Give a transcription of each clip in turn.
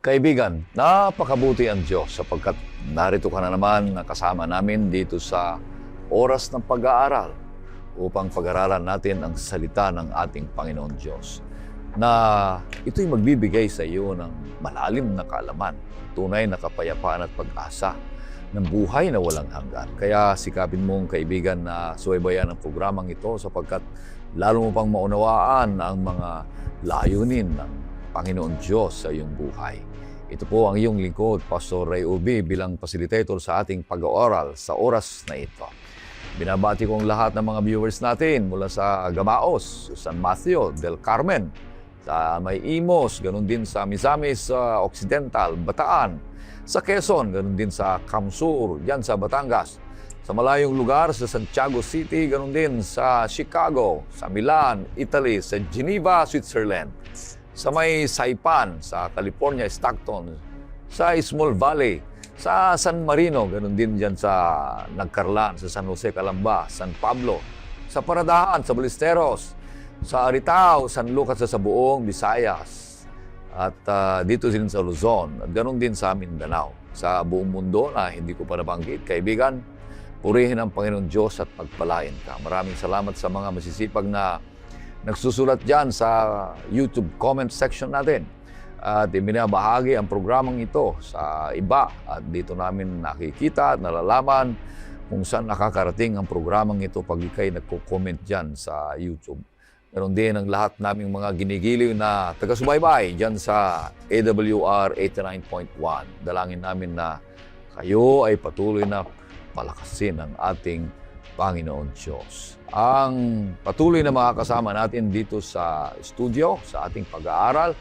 Kaibigan, napakabuti ang Diyos sapagkat narito ka na naman kasama namin dito sa oras ng pag-aaral upang pag-aralan natin ang salita ng ating Panginoon Diyos na ito'y magbibigay sa iyo ng malalim na kaalaman, tunay na kapayapaan at pag-asa ng buhay na walang hanggan. Kaya sikapin mong kaibigan na subaybayan ang programang ito sapagkat lalo mo pang maunawaan ang mga layunin ng Panginoon Diyos sa iyong buhay. Ito po ang iyong lingkod, Pastor Ray Ubi, bilang facilitator sa ating pag-aaral sa oras na ito. Binabati kong lahat ng mga viewers natin mula sa Gamaos, San Mateo, Del Carmen, sa May Imos, ganun din sa Misamis, Occidental, Bataan, sa Quezon, ganun din sa Kamsur, yan sa Batangas, sa malayong lugar sa Santiago City, ganun din sa Chicago, sa Milan, Italy, sa Geneva, Switzerland, sa may Saipan, sa California, Stockton, sa Small Valley, sa San Marino, ganun din dyan sa Nagcarlan, sa San Jose, Calamba, San Pablo, sa Paradahan, sa Ballesteros, sa Aritao, San Lucas sa buong Visayas, at dito din sa Luzon, at ganun din sa Mindanao, sa buong mundo na hindi ko pa nabanggit. Kaibigan, purihin ang Panginoon Diyos at pagpalain ka. Maraming salamat sa mga masisipag na nagsusulat dyan sa YouTube comment section natin at ibinabahagi ang programang ito sa iba at dito namin nakikita at nalalaman kung saan nakakarating ang programang ito pag ikay nagko-comment dyan sa YouTube. Meron din ang lahat naming mga ginigiliw na taga-subaybay dyan sa AWR 89.1. Dalangin namin na kayo ay patuloy na palakasin ang ating Panginoon Diyos. Ang patuloy na makakasama natin dito sa studio, sa ating pag-aaral,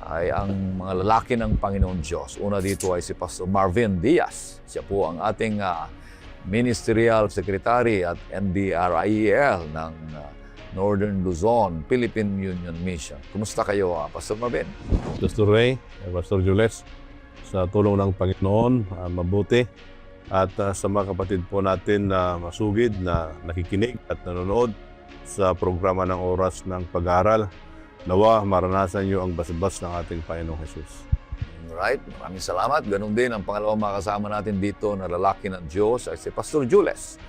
ay ang mga lalaki ng Panginoon Diyos. Una dito ay si Pastor Marvin Diaz. Siya po ang ating Ministerial Secretary at NDRIEL ng Northern Luzon, Philippine Union Mission. Kumusta kayo, Pastor Marvin? Pastor Ray, Pastor Jules, sa tulong ng Panginoon, mabuti. At sa mga kapatid po natin na masugid na nakikinig at nanonood sa programa ng Oras ng Pag-aaral, nawa maranasan niyo ang basbas ng ating Panginoong Jesus. Alright, maraming salamat. Ganun din ang pangalawang makasama natin dito na lalaki ng Diyos ay si Pastor Jules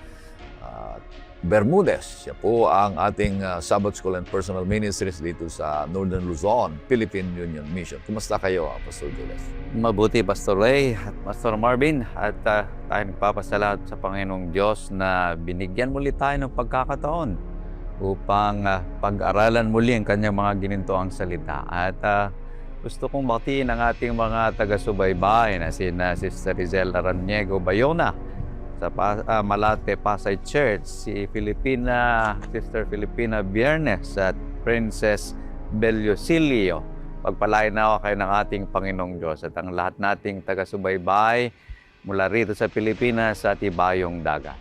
Bermudez. Siya po ang ating Sabbath School and Personal Ministries dito sa Northern Luzon, Philippine Union Mission. Kumusta kayo, Pastor Jules? Mabuti, Pastor Ray at Pastor Marvin. At tayo nagpapasalamat sa Panginoong Diyos na binigyan muli tayo ng pagkakataon upang pag-aralan muli ang kanyang mga ginintoang salita. At gusto kong batiin ang ating mga taga-subaybay na sina Sister Rizela Raniego Bayona sa Malate Pasay Church, si Sister Filipina Biernes at Princess Bellosilio. Pagpalain na kayo ng ating Panginoong Diyos at ang lahat nating taga-subaybay mula rito sa Pilipinas at ibayong dagat.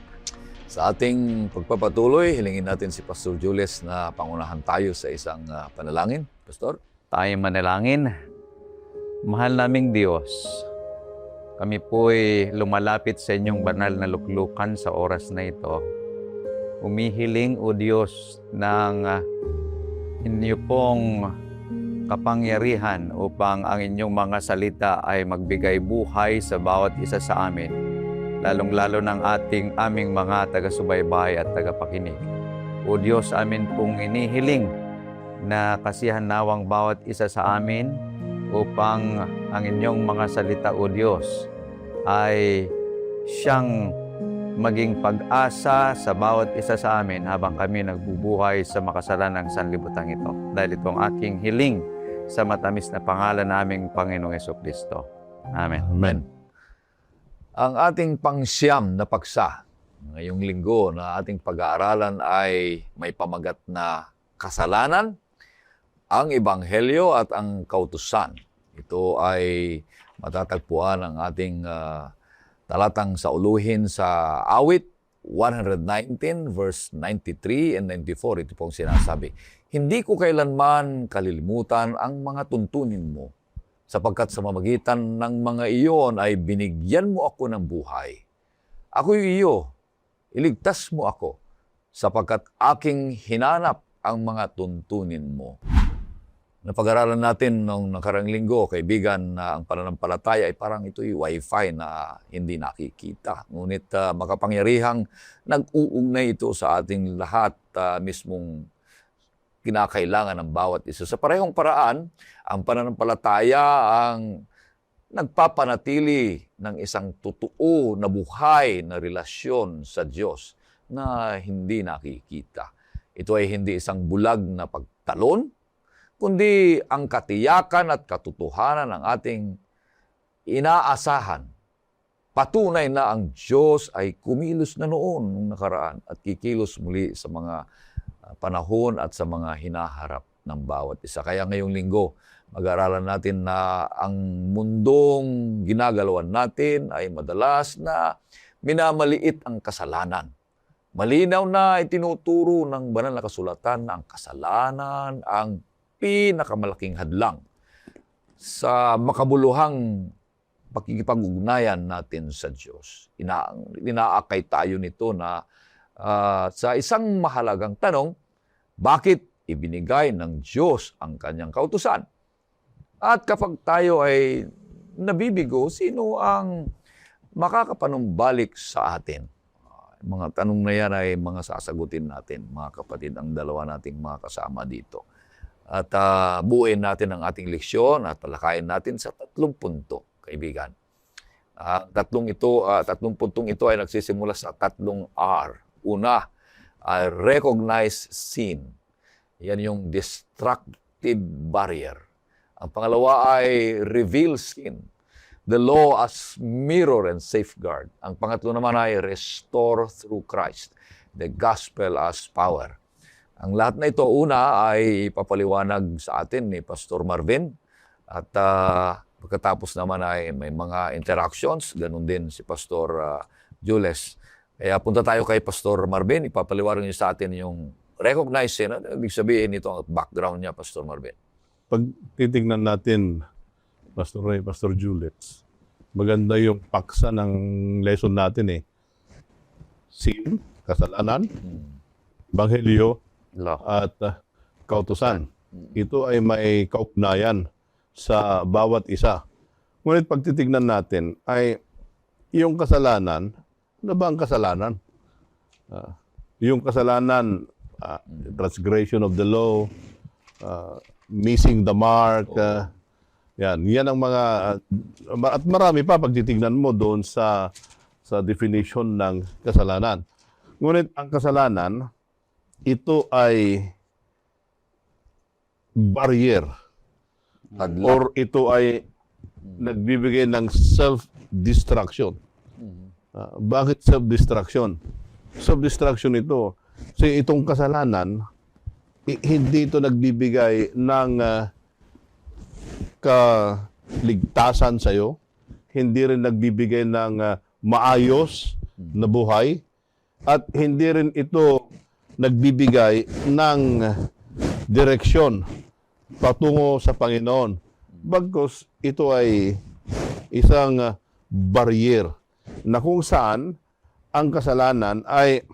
Sa ating pagpapatuloy, hilingin natin si Pastor Jules na pangunahan tayo sa isang panalangin. Pastor? Tayo manalangin. Mahal naming Diyos, kami po'y lumalapit sa inyong banal na luklukan sa oras na ito. Umihiling, O Diyos, ng inyo pong kapangyarihan upang ang inyong mga salita ay magbigay buhay sa bawat isa sa amin, lalong-lalo ng aming mga taga-subaybay at tagapakinig. O Diyos, amin pong inihiling na kasihan nawang bawat isa sa amin upang ang inyong mga salita, O Diyos, ay siyang maging pag-asa sa bawat isa sa amin habang kami nagbubuhay sa makasalanang sanlibutan ito. Dahil ito ang aking hiling sa matamis na pangalan naming Panginoong Jesucristo. Amen. Amen. Ang ating pangsyam na paksa ngayong linggo na ating pag-aaralan ay may pamagat na kasalanan, ang Ebanghelyo at ang kautusan. Ito ay matatagpuan ang ating talatang sauluhin sa awit 119 verse 93 and 94. Ito pong sinasabi, "Hindi ko kailanman kalilimutan ang mga tuntunin mo, sapagkat sa mamagitan ng mga iyon ay binigyan mo ako ng buhay. Ako'y iyo, iligtas mo ako, sapagkat aking hinanap ang mga tuntunin mo." Napag-aralan natin nung nakarang linggo, kaibigan, na ang pananampalataya ay parang ito'y wifi na hindi nakikita. Ngunit makapangyarihang nag-uugnay ito sa ating lahat, mismong kinakailangan ng bawat isa. Sa parehong paraan, ang pananampalataya ang nagpapanatili ng isang totoo na buhay na relasyon sa Diyos na hindi nakikita. Ito ay hindi isang bulag na pagtalon, kundi ang katiyakan at katotohanan ng ating inaasahan. Patunay na ang Diyos ay kumilos na noon nung nakaraan at kikilos muli sa mga panahon at sa mga hinaharap ng bawat isa. Kaya ngayong linggo, mag-aaralan natin na ang mundong ginagalawan natin ay madalas na minamaliit ang kasalanan. Malinaw na itinuturo ng banal na kasulatan na ang kasalanan ang pinakamalaking hadlang sa makabuluhang pakikipag-ugnayan natin sa Diyos. Inaakay tayo nito na sa isang mahalagang tanong, bakit ibinigay ng Diyos ang kanyang kautusan? At kapag tayo ay nabibigo, sino ang makakapanumbalik sa atin? Mga tanong na yan ay mga sasagutin natin, mga kapatid, ang dalawa nating mga kasama dito. At buuin natin ang ating leksyon at talakayin natin sa 3 punto, kaibigan. Tatlong puntong ito ay nagsisimula sa 3 R. Una, recognize sin. Yan yung destructive barrier. Ang pangalawa ay reveal sin. The law as mirror and safeguard. Ang pangatlo naman ay restore through Christ. The gospel as power. Ang lahat na ito, una, ay ipapaliwanag sa atin ni Pastor Marvin. At pagkatapos naman ay may mga interactions. Ganun din si Pastor Jules. Kaya punta tayo kay Pastor Marvin. Ipapaliwanag niyo sa atin yung recognize sin. Ano ibig sabihin ito ang background niya, Pastor Marvin? Pag titignan natin, Pastor Ray, Pastor Juliet, maganda yung paksa ng lesson natin eh. Sin, kasalanan, Ebanghelyo, at kautusan. Ito ay may kaugnayan sa bawat isa. Ngunit pag titignan natin ay yung kasalanan, ano ba ang kasalanan? Yung kasalanan, transgression of the law, missing the mark, yan ang mga, at marami pa pag titignan mo doon sa definition ng kasalanan. Ngunit ang kasalanan, ito ay barrier or ito ay nagbibigay ng self-destruction. Bakit self-destruction? Self-destruction ito. Kasi itong kasalanan, hindi ito nagbibigay ng kaligtasan sa iyo, hindi rin nagbibigay ng maayos na buhay, at hindi rin ito nagbibigay ng direksyon patungo sa Panginoon. Bagkus ito ay isang barrier na kung saan ang kasalanan ay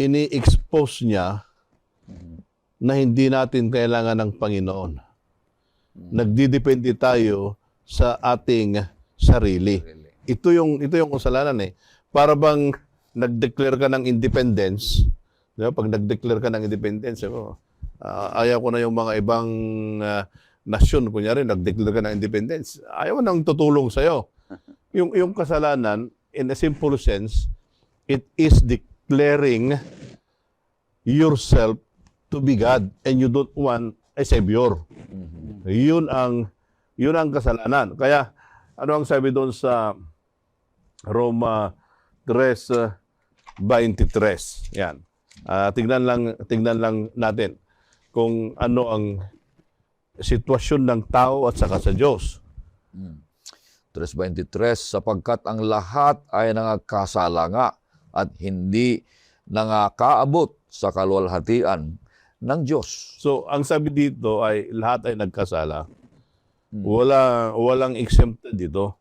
ini-expose niya na hindi natin kailangan ng Panginoon. Nagdidepende tayo sa ating sarili. Ito yung kasalanan eh. Para bang nag-declare ka ng independence, di ba? Pag nag-declare ka ng independence, ayaw ko na yung mga ibang nasyon, kunyari, nag-declare ka ng independence, ayaw nang tutulong sa'yo. Yung kasalanan, in a simple sense, it is declaring yourself to be God and you don't want a Savior. Yun ang kasalanan. Kaya, ano ang sabi doon sa Roma 3:23? Yan. Tingnan lang natin kung ano ang sitwasyon ng tao at saka sa Diyos. 3:23, sapagkat ang lahat ay nangakasala nga at hindi nangakaabot sa kaluwalhatian ng Diyos. So, ang sabi dito ay lahat ay nagkasala. Walang exempted dito.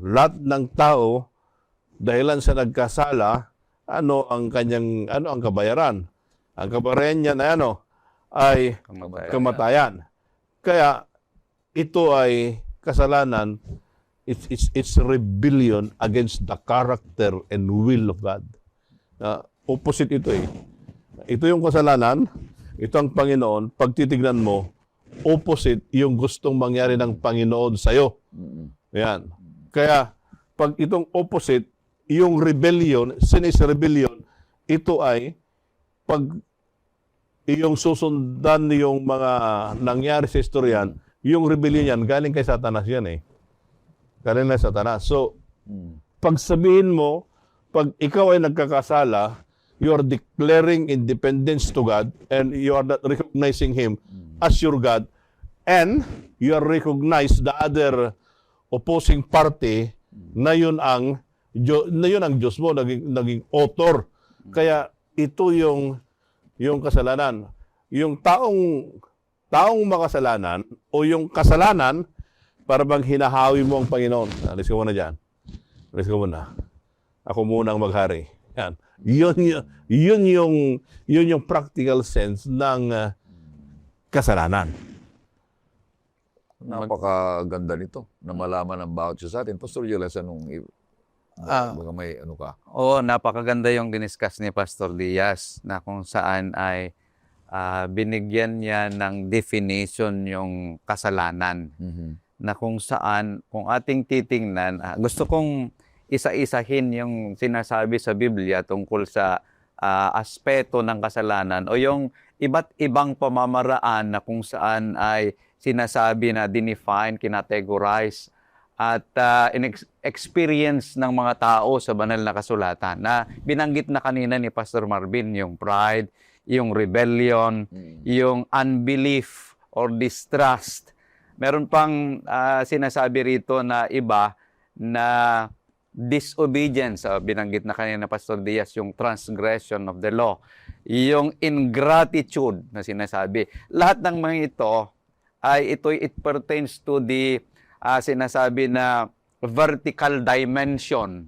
Lahat ng tao, dahilan sa nagkasala, ano ang kabayaran? Ang kabayaran niya na ay Kamatayan. kamatayan. Kaya ito ay kasalanan, it's rebellion against the character and will of God. Opposite ito eh. Ito yung kasalanan, ito ang Panginoon, pag titignan mo, opposite yung gustong mangyari ng Panginoon sa'yo. Yan. Kaya, pag itong opposite, yung rebellion, sin is rebellion, ito ay pag yung susundan yung mga nangyari sa istoryan, yung rebellion yan, galing kay Satanas yan eh. Galing kay Satanas. So, pag sabihin mo, pag ikaw ay nagkakasala, you are declaring independence to God and you are not recognizing Him as your God, and you are recognize the other opposing party na yun ang Diyos mo, naging author. Kaya ito yung kasalanan. Yung taong makasalanan o yung kasalanan para bang hinahawi mo ang Panginoon. Alis ka muna dyan. Alis ka muna. Ako muna ang maghari. Yan. Yun yung practical sense ng kasalanan. Napakaganda nito na malaman ang bawat isa sa atin. Pastor Jules, baka may ano ka? Oo, napakaganda yung diniscuss ni Pastor Diaz na kung saan ay binigyan niya ng definition yung kasalanan. Na kung saan, kung ating titingnan, gusto kong isa-isahin yung sinasabi sa Biblia tungkol sa aspeto ng kasalanan o yung iba't ibang pamamaraan na kung saan ay sinasabi na dinefine, kinategorize at experience ng mga tao sa banal na kasulatan na binanggit na kanina ni Pastor Marvin, yung pride, yung rebellion, yung unbelief or distrust. Meron pang sinasabi rito na iba na disobedience, binanggit na kanina Pastor Diaz, yung transgression of the law, yung ingratitude na sinasabi. Lahat ng mga ito ay it pertains to the sinasabi na vertical dimension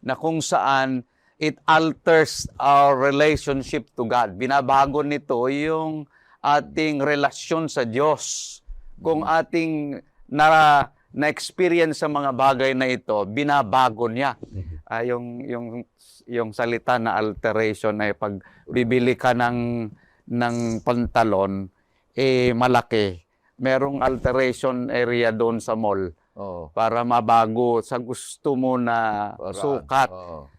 na kung saan it alters our relationship to God. Binabago nito yung ating relasyon sa Diyos. Kung ating na-experience sa mga bagay na ito, binabago niya. Yung salita na alteration ay pag bibili ka ng pantalon, malaki. Merong alteration area doon sa mall para mabago sa gusto mo na sukat.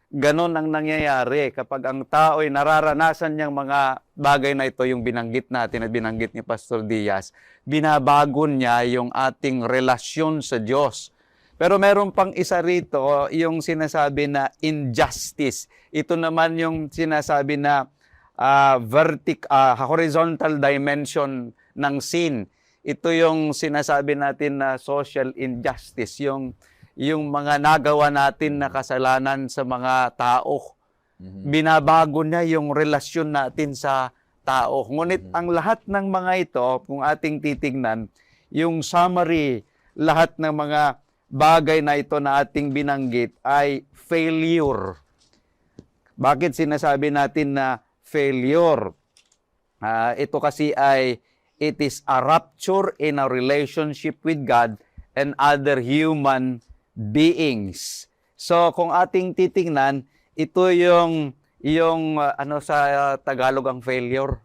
Ganon ang nangyayari kapag ang tao ay nararanasan niyang mga bagay na ito, yung binanggit natin at binanggit ni Pastor Diaz, binabago niya yung ating relasyon sa Diyos. Pero meron pang isa rito, yung sinasabi na injustice. Ito naman yung sinasabi na horizontal dimension ng sin. Ito yung sinasabi natin na social injustice, yung mga nagawa natin na kasalanan sa mga tao. Binabago niya yung relasyon natin sa tao. Ngunit ang lahat ng mga ito, kung ating titignan, yung summary, lahat ng mga bagay na ito na ating binanggit ay failure. Bakit sinasabi natin na failure? Ito kasi ay it is a rupture in our relationship with God and other human beings. So kung ating titingnan, ito yung ano sa Tagalog ang failure.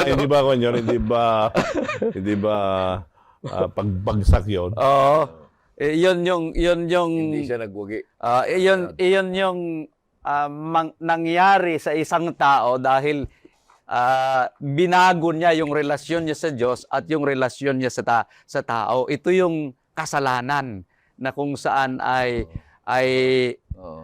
Hindi ba kunyon, hindi ba pagbagsak 'yon? Oo. Yun yung Hindi siya nagwagi. iyon yung nangyari sa isang tao dahil binago niya yung relasyon niya sa Diyos at yung relasyon niya sa tao. Ito yung kasalanan na kung saan ay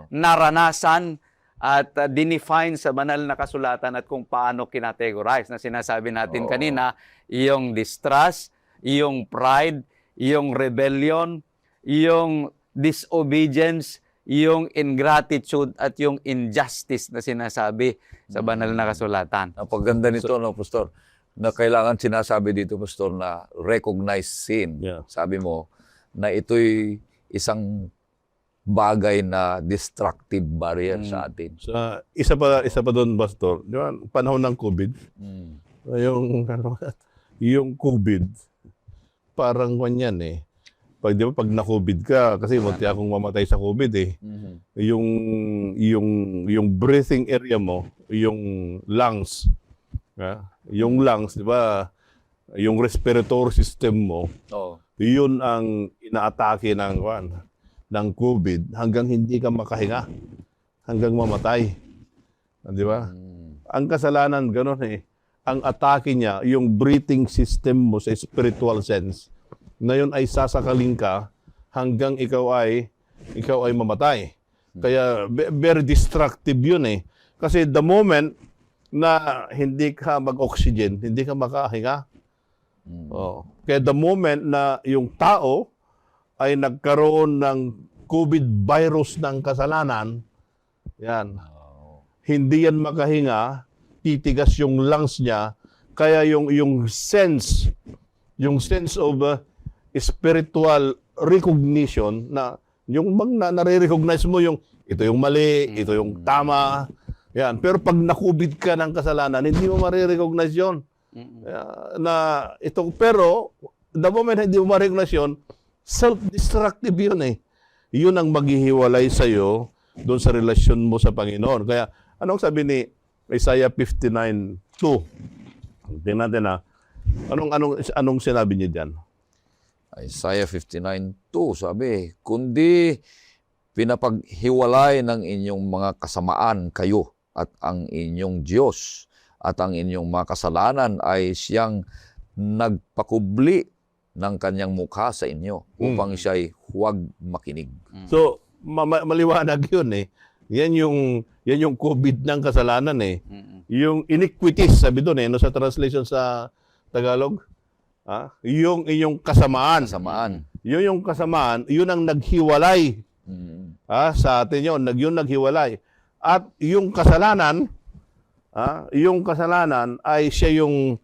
naranasan at dinefine sa banal na kasulatan at kung paano kinategorize na sinasabi natin kanina, yung distrust, yung pride, yung rebellion, yung disobedience, yung ingratitude at yung injustice na sinasabi sa banal na kasulatan. Napaganda nito, Pastor, na kailangan sinasabi dito, Pastor, na recognize sin. Yeah. Sabi mo, na ito'y isang bagay na destructive barrier sa atin. Sa isa pa doon, Pastor, di ba, panahon ng COVID, yung COVID, parang kanyan eh. Pag di ba pag na-COVID ka, kasi munti akong mamatay sa COVID eh. Yung breathing area mo, yung lungs, yung lungs, di ba, yung respiratory system mo, Oo. yun ang inaatake ng COVID hanggang hindi ka makahinga, hanggang mamatay. Di ba? Ang kasalanan gano'n eh. Ang atake niya, yung breathing system mo sa spiritual sense, na yun ay sasakalin ka hanggang ikaw ay mamatay. Kaya very destructive yun eh. Kasi the moment na hindi ka mag-oxygen, hindi ka makahinga. Oh. Kaya the moment na yung tao ay nagkaroon ng COVID virus ng kasalanan, yan, hindi yan makahinga, titigas yung lungs niya, kaya yung sense of spiritual recognition na yung nare-recognize mo yung ito yung mali, ito yung tama. Yan. Pero pag nakubid ka ng kasalanan, hindi mo mare-recognize yun. Pero the moment hindi mo ma-recognize yun, self-destructive yun eh. Yun ang maghihiwalay sa'yo doon sa relasyon mo sa Panginoon. Kaya anong sabi ni Isaiah 59:2? Tingnan natin na. Anong sinabi niya diyan? Isaiah 59:2 sabi, kundi pinapaghiwalay ng inyong mga kasamaan kayo at ang inyong Diyos at ang inyong mga kasalanan ay siyang nagpakubli ng kanyang mukha sa inyo upang siya'y huwag makinig. So, maliwanag yun eh. Yan yung COVID ng kasalanan eh. Yung iniquities, sabi doon eh, no, sa translation sa Tagalog. Yung inyong kasamaan. Yung kasamaan, yun ang naghiwalay. Sa atin yun naghiwalay. At yung kasalanan ay siya yung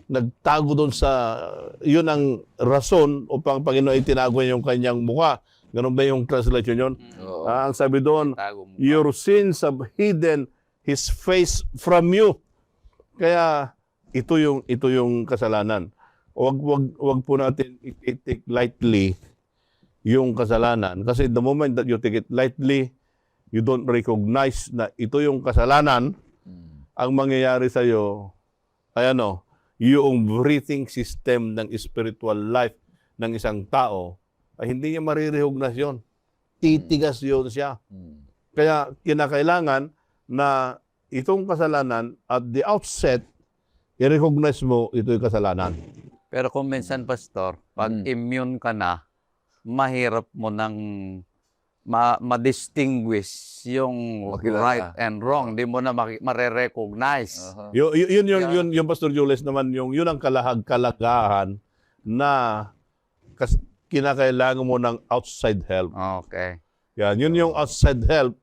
nagtago doon sa, yun ang rason upang Panginoon ay tinago yung kanyang mukha. Ganun ba yung translation yun? Ang sabi doon, your sins have hidden His face from you. Kaya ito yung kasalanan. Wag po natin i-take lightly yung kasalanan. Kasi the moment that you take it lightly, you don't recognize na ito yung kasalanan, ang mangyayari sa'yo ay yung breathing system ng spiritual life ng isang tao, ay hindi niya marirecognize yun. Titigas yun siya. Kaya kinakailangan na itong kasalanan at the outset, i-recognize mo ito yung kasalanan. Pero kung minsan, Pastor, pag immune ka na, mahirap mo nang ma-distinguish yung right and wrong. Hindi mo na mare-recognize. Yung Pastor Jules naman, yun ang kalagahan na kinakailangan mo ng outside help. Okay. Yan, yun yung outside help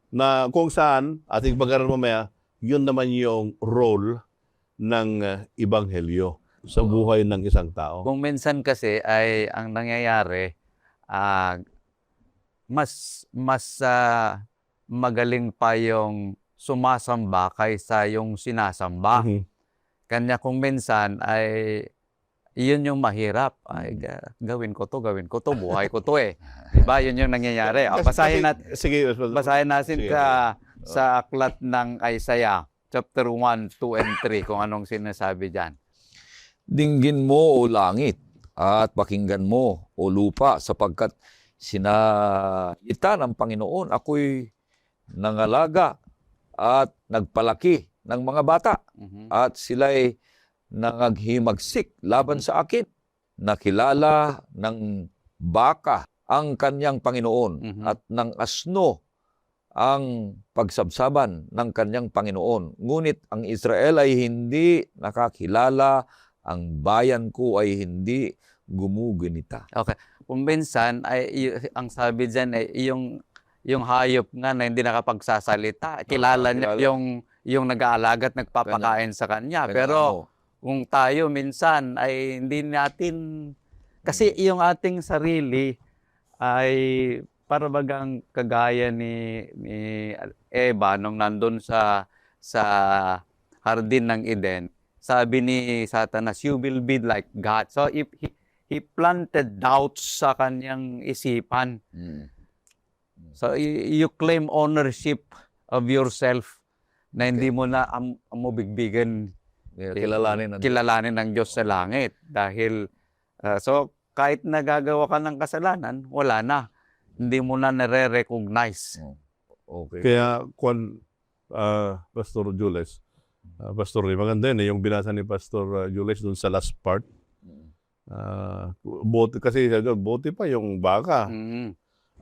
na kung saan, ating pag-aaral mamaya, yun naman yung role ng Ebanghelyo sa buhay ng isang tao. Kung minsan kasi ay ang nangyayari, mas magaling pa yung sumasamba kaysa yung sinasamba. Kanya kung minsan ay iyon yung mahirap. Ay, gawin ko to, buhay ko to eh. Diba? Yun yung nangyayari. Basahin natin sa aklat ng Isaiah, chapter 1, 2, and 3, kung anong sinasabi dyan. Dinggin mo o langit at pakinggan mo o lupa sapagkat sinalita ng Panginoon, ako'y nangalaga at nagpalaki ng mga bata at sila'y nangaghimagsik laban sa akin. Nakilala ng baka ang kanyang Panginoon at ng asno ang pagsabsaban ng kanyang Panginoon. Ngunit ang Israel ay hindi nakakilala, ang bayan ko ay hindi gumugunita. Okay. Kung minsan, ay, ang sabi dyan ay yung hayop nga na hindi nakapagsasalita. Kilala niya yung nag-aalaga at nagpapakain sa kanya. Pero kung tayo minsan ay hindi natin, kasi yung ating sarili ay para bagang kagaya ni Eva nung nandun sa hardin ng Eden, sabi ni Satanas, you will be like God. So if he planted doubts sa kanyang isipan. Mm. So you claim ownership of yourself na hindi mo na mo bigbigan kilalanin ng Diyos sa langit. Dahil, so kahit nagagawa ka ng kasalanan, wala na. Hindi mo na nare-recognize. Okay. Kaya, Pastor Jules, Pastor Ray, maganda yun yung binasa ni Pastor Jules dun sa last part. Kasi buti pa yung baka.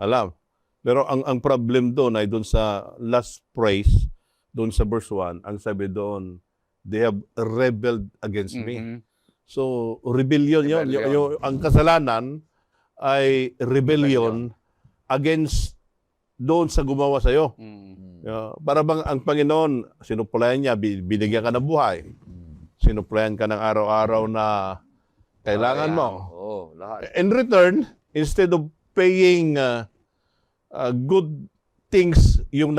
Alam. Pero ang problem doon ay doon sa last phrase, doon sa verse 1, ang sabi doon, they have rebelled against me. So, rebellion yun. Ang kasalanan ay rebellion against doon sa gumawa sa'yo. Para bang ang Panginoon, sinuplayan niya, binigyan ka ng buhay. Sinuplayan ka ng araw-araw na kailangan mo. Lahat. In return, instead of paying good things, yung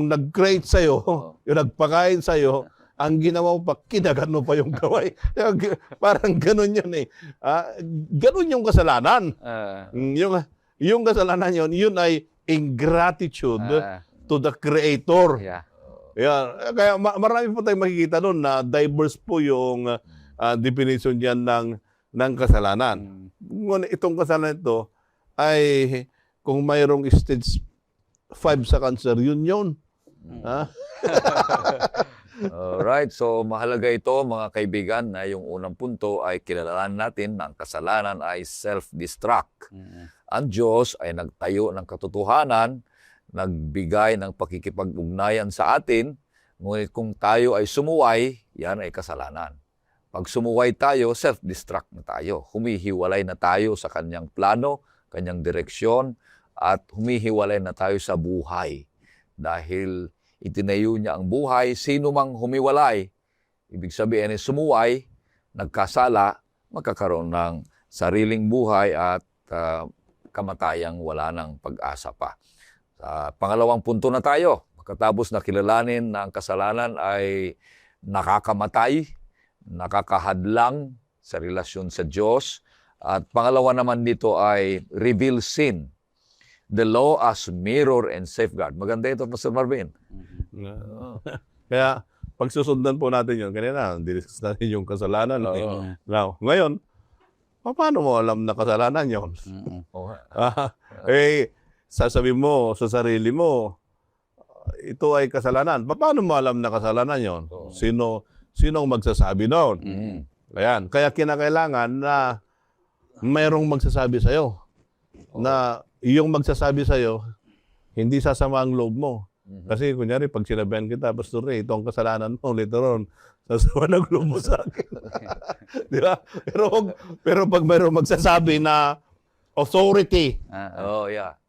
nag-create sa'yo, yung nagpakain sa'yo, ang ginawa mo pa, kinagat mo pa yung gaway. Parang ganun yun eh. Ganun yung kasalanan. Yung kasalanan yun ay ingratitude to the Creator. Kaya marami po tayong makikita doon na diverse po yung definition diyan ng kasalanan. Ngunit itong kasalanan ito ay kung mayroong stage 5 sa cancer, yun. Alright, so mahalaga ito mga kaibigan na yung unang punto ay kilalanan natin na ang kasalanan ay self-destruct. Ang Diyos ay nagtayo ng katotohanan, nagbigay ng pakikipag-ugnayan sa atin, ngunit kung tayo ay sumuway, yan ay kasalanan. Pag sumuway tayo, self-destruct na tayo. Humihiwalay na tayo sa kanyang plano, kanyang direksyon, at humihiwalay na tayo sa buhay. Dahil itinayo niya ang buhay, sino mang humiwalay, ibig sabihin ay sumuway, nagkasala, magkakaroon ng sariling buhay at kamatayang wala ng pag-asa pa. Sa pangalawang punto na tayo, pagkatapos na kilalanin na ang kasalanan ay nakakamatay, nakakahadlang sa relasyon sa Diyos, at pangalawa naman dito ay reveal sin. The law as mirror and safeguard. Maganda ito, Pastor Marvin. Kaya, pagsusundan po natin yun, kanina, discuss natin yung kasalanan. Now, ngayon, paano mo alam na kasalanan yun? Sasabihin mo sa sarili mo, ito ay kasalanan. Paano mo alam na kasalanan yun? Sino ang magsasabi noon? Ayan. Kaya kinakailangan na mayroong magsasabi sa'yo. Na yung magsasabi sa'yo, hindi sasama ang loob mo. Kasi kunyari, pag sinabihan kita, Pastor Ray, ito ang kasalanan mo, later on, sasama ng loob mo sa akin. Di ba? Pero pag mayroong magsasabi na authority,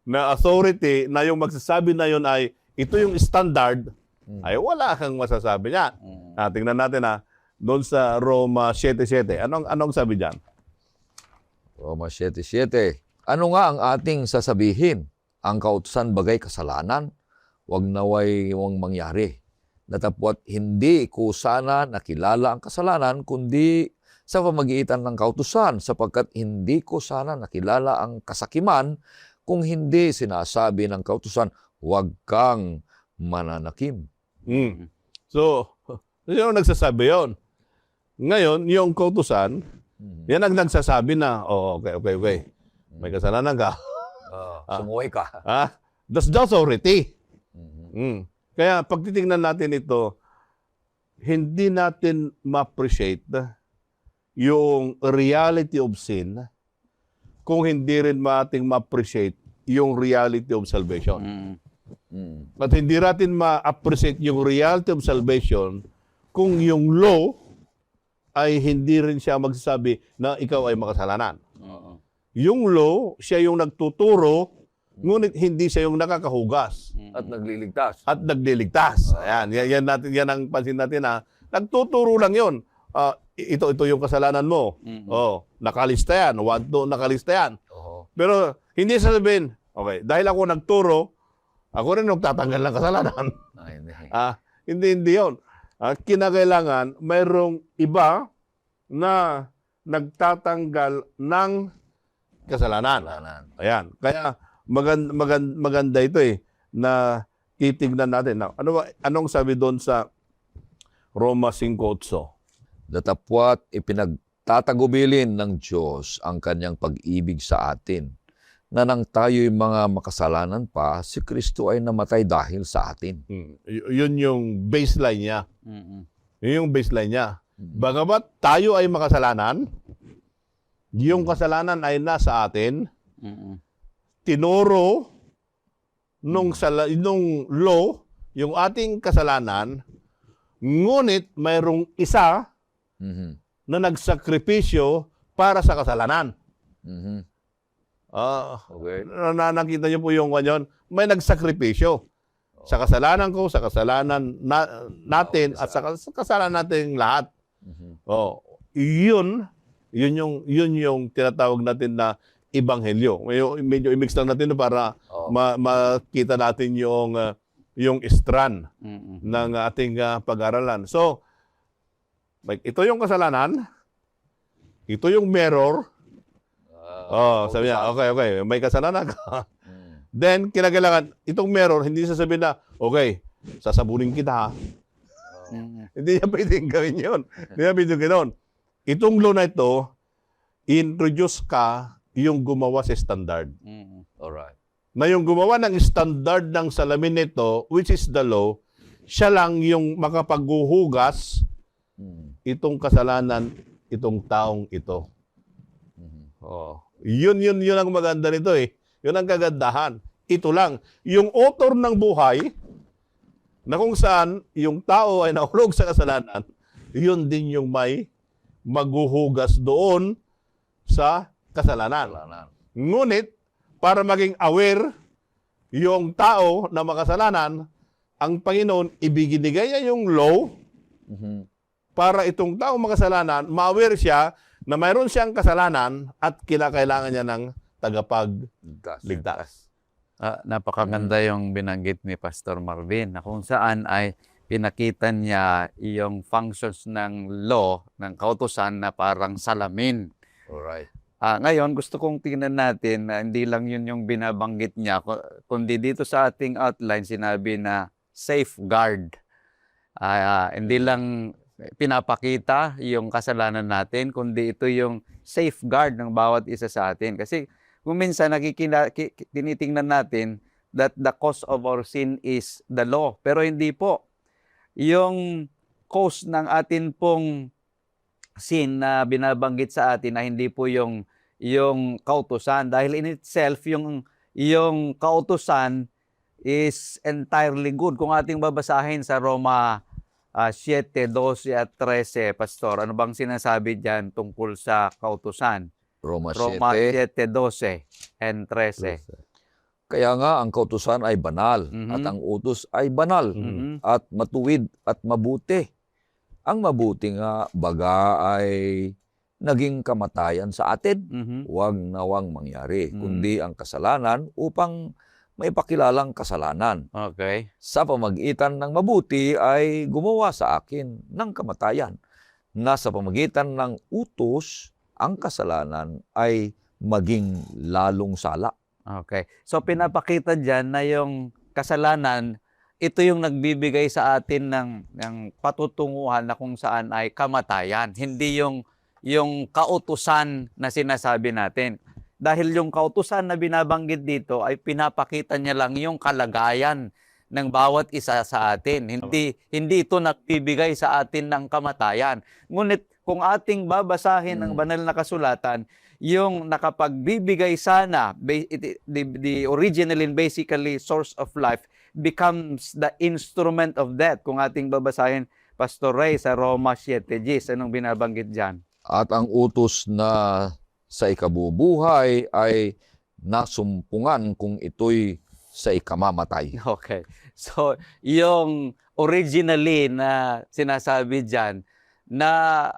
na authority, na yung magsasabi na yun ay, ito yung standard, ay wala kang masasabi niya. Tingnan natin doon sa Roma 7:7. Anong sabi diyan? Roma 7:7. Ano nga ang ating sasabihin? Ang kautusan bagay kasalanan? Huwag naway mangyari. Datapwat hindi ko sana nakilala ang kasalanan, kundi sa pamagitan ng kautusan, sapagkat hindi ko sana nakilala ang kasakiman kung hindi sinasabi ng kautusan, huwag kang mananakim. So, yun ang nagsasabi yun. Ngayon, yung kautusan, yan ang nagsasabi na, okay. May kasalanan ka. Sumuway ka. That's the authority. Kaya pag titingnan natin ito, hindi natin ma-appreciate yung reality of sin kung hindi rin ating ma-appreciate yung reality of salvation. At hindi natin ma-appreciate yung reality of salvation kung yung law ay hindi rin siya magsasabi na ikaw ay makasalanan. Yung law, siya yung nagtuturo, ngunit hindi siya yung nakakahugas. At nagliligtas. Ayan, yan ang pansin natin nagtuturo lang yun. Ito yung kasalanan mo. Nakalista yan. 1, 2, nakalista yan. Pero hindi sasabihin, okay, dahil ako nagturo, ako rin nagtatanggal ng kasalanan. Ay, hindi. Hindi yun. Kinakailangan mayroong iba na nagtatanggal ng kasalanan. Kasalanan. Ayan. Kaya maganda ito na titignan natin. Now, anong sabi doon sa Roma 5:8? Datapwat ipinagtatagubilin ng Diyos ang kanyang pag-ibig sa atin, na nang tayo'y mga makasalanan pa, si Kristo ay namatay dahil sa atin. Yun yung baseline niya. Mm-mm. Yun yung baseline niya. Bagamat tayo ay makasalanan, yung kasalanan ay nasa atin, Mm-mm. tinuro nung law, yung ating kasalanan, ngunit mayroong isa Mhm. na nagsakripisyo para sa kasalanan. Mhm. Okay. Nakita niyo po yung kanyon, may nagsakripisyo sa kasalanan ko, sa kasalanan natin, at sa kasalanan natin lahat. Mhm. Yun yung tinatawag natin na ebanghelyo. Medyo i-mix lang natin para Oo. makita natin yung strand Mm-mm. ng ating pag-aralan. So, ito yung kasalanan, ito yung mirror. Sabi niya, okay, may kasalanan ka. Then, kinakailangan, itong mirror, hindi sasabihin na, okay, sasabunin kita ha. Mm-mm. Hindi niya pwedeng gawin yun. Hindi niya pwedeng gawin. Itong law na ito, introduce ka yung gumawa sa standard. Mm-mm. Alright. Na yung gumawa ng standard ng salamin nito, which is the law, siya lang yung makapaghuhugas itong kasalanan, itong taong ito. Yun ang maganda nito Yun ang kagandahan. Ito lang. Yung author ng buhay, na kung saan yung tao ay nahulog sa kasalanan, yun din yung may maghuhugas doon sa kasalanan. Ngunit, para maging aware yung tao na makasalanan, ang Panginoon, ibinigay niya yung law para itong tao makasalanan, ma-aware siya na mayroon siyang kasalanan at kinakailangan niya ng tagapagligtas. Napakaganda yung binanggit ni Pastor Marvin na kung saan ay pinakita niya yung functions ng law, ng kautusan na parang salamin. Alright. Ngayon, gusto kong tingnan natin na hindi lang yun yung binabanggit niya, kundi dito sa ating outline sinabi na safeguard. Hindi lang pinapakita yung kasalanan natin, kundi ito yung safeguard ng bawat isa sa atin. Kasi kung minsan tinitingnan natin that the cause of our sin is the law. Pero hindi po. Yung cause ng atin pong sin na binabanggit sa atin na hindi po yung kautusan. Dahil in itself, yung kautusan is entirely good. Kung ating babasahin sa Roma 7, 12 at 13, Pastor, ano bang sinasabi dyan tungkol sa kautusan? Roma Roma 7. 7, 12 and 13. Kaya nga, ang kautusan ay banal at ang utos ay banal at matuwid at mabuti. Ang mabuti nga, baga ay naging kamatayan sa atin. Huwag nawang mangyari, kundi ang kasalanan upang may pakilalang kasalanan. Okay. Sa pamagitan ng mabuti ay gumawa sa akin ng kamatayan. Na sa pamagitan ng utos, ang kasalanan ay maging lalong sala. Okay. So pinapakita dyan na yung kasalanan, ito yung nagbibigay sa atin ng patutunguhan na kung saan ay kamatayan. Hindi yung kautusan na sinasabi natin. Dahil yung kautusan na binabanggit dito ay pinapakita niya lang yung kalagayan ng bawat isa sa atin. Hindi ito nagbibigay sa atin ng kamatayan. Ngunit kung ating babasahin ang banal na kasulatan, yung nakapagbibigay sana, the original and basically source of life, becomes the instrument of death. Kung ating babasahin, Pastor Ray, sa Roma 7:10, anong binabanggit dyan? At ang utos na sa ikabubuhay ay nasumpungan kung ito'y sa ikamamatay. Okay. So, yung originally na sinasabi dyan na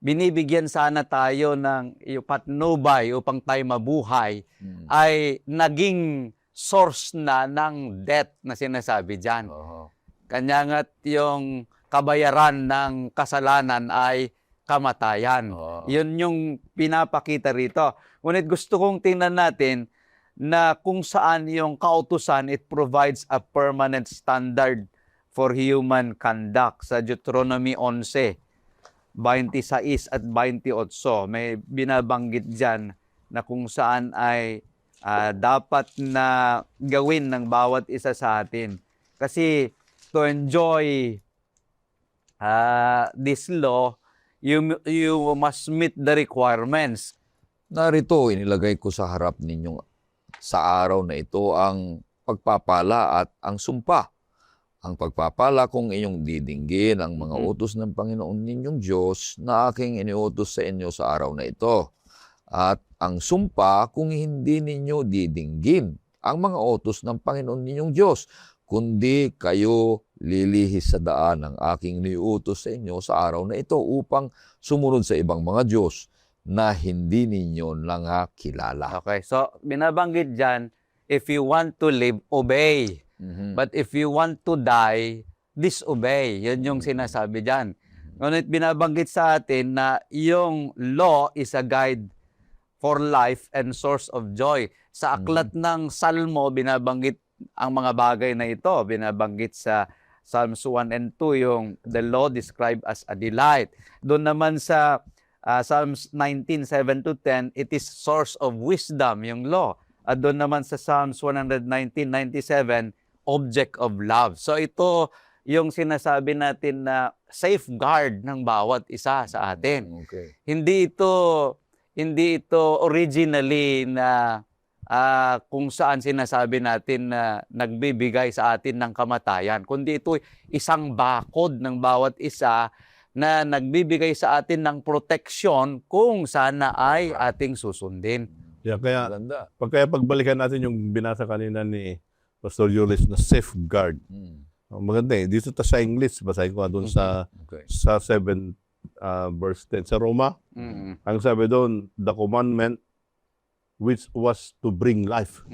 binibigyan sana tayo ng patnubay upang tayo mabuhay, ay naging source na ng death na sinasabi dyan. Oo. Kanya nga't yung kabayaran ng kasalanan ay kamatayan. Oo. Yun yung pinapakita rito. Ngunit gusto kong tingnan natin na kung saan yung kautusan, it provides a permanent standard for human conduct. Sa Deuteronomy 11, 26 at 28, may binabanggit dyan na kung saan ay dapat na gawin ng bawat isa sa atin. Kasi to enjoy this law, you must meet the requirements. Narito, inilagay ko sa harap ninyong sa araw na ito ang pagpapala at ang sumpa. Ang pagpapala kung inyong didinggin ang mga utos ng Panginoon ninyong Diyos na aking iniutos sa inyo sa araw na ito. At ang sumpa kung hindi ninyo didinggin ang mga utos ng Panginoon ninyong Diyos, kundi kayo lilihis sa daan ng aking iniutos sa inyo sa araw na ito upang sumunod sa ibang mga Diyos na hindi ninyo nangakilala. Okay, so binabanggit dyan, if you want to live, obey. But if you want to die, disobey. Yun yung sinasabi dyan. Ngunit binabanggit sa atin na yung law is a guide for life and source of joy. Sa aklat ng Salmo, binabanggit ang mga bagay na ito. Binabanggit sa Psalms 1 and 2, yung the law described as a delight. Doon naman sa Psalms 19, 7-10, it is source of wisdom, yung law. At doon naman sa Psalms 119, 97, object of love. So ito yung sinasabi natin na safeguard ng bawat isa sa atin. Okay. Hindi ito originally na kung saan sinasabi natin na nagbibigay sa atin ng kamatayan, kundi ito isang bakod ng bawat isa na nagbibigay sa atin ng proteksyon kung sana ay ating susundin. Yeah, kaya Maganda. pagbalikan natin yung binasa kanina ni Pastor Jules na safeguard. Maganda eh. Dito sa English, basahin ko doon sa Okay. sa 7 verse 10 sa Roma. Ang sabi doon, the commandment which was to bring life.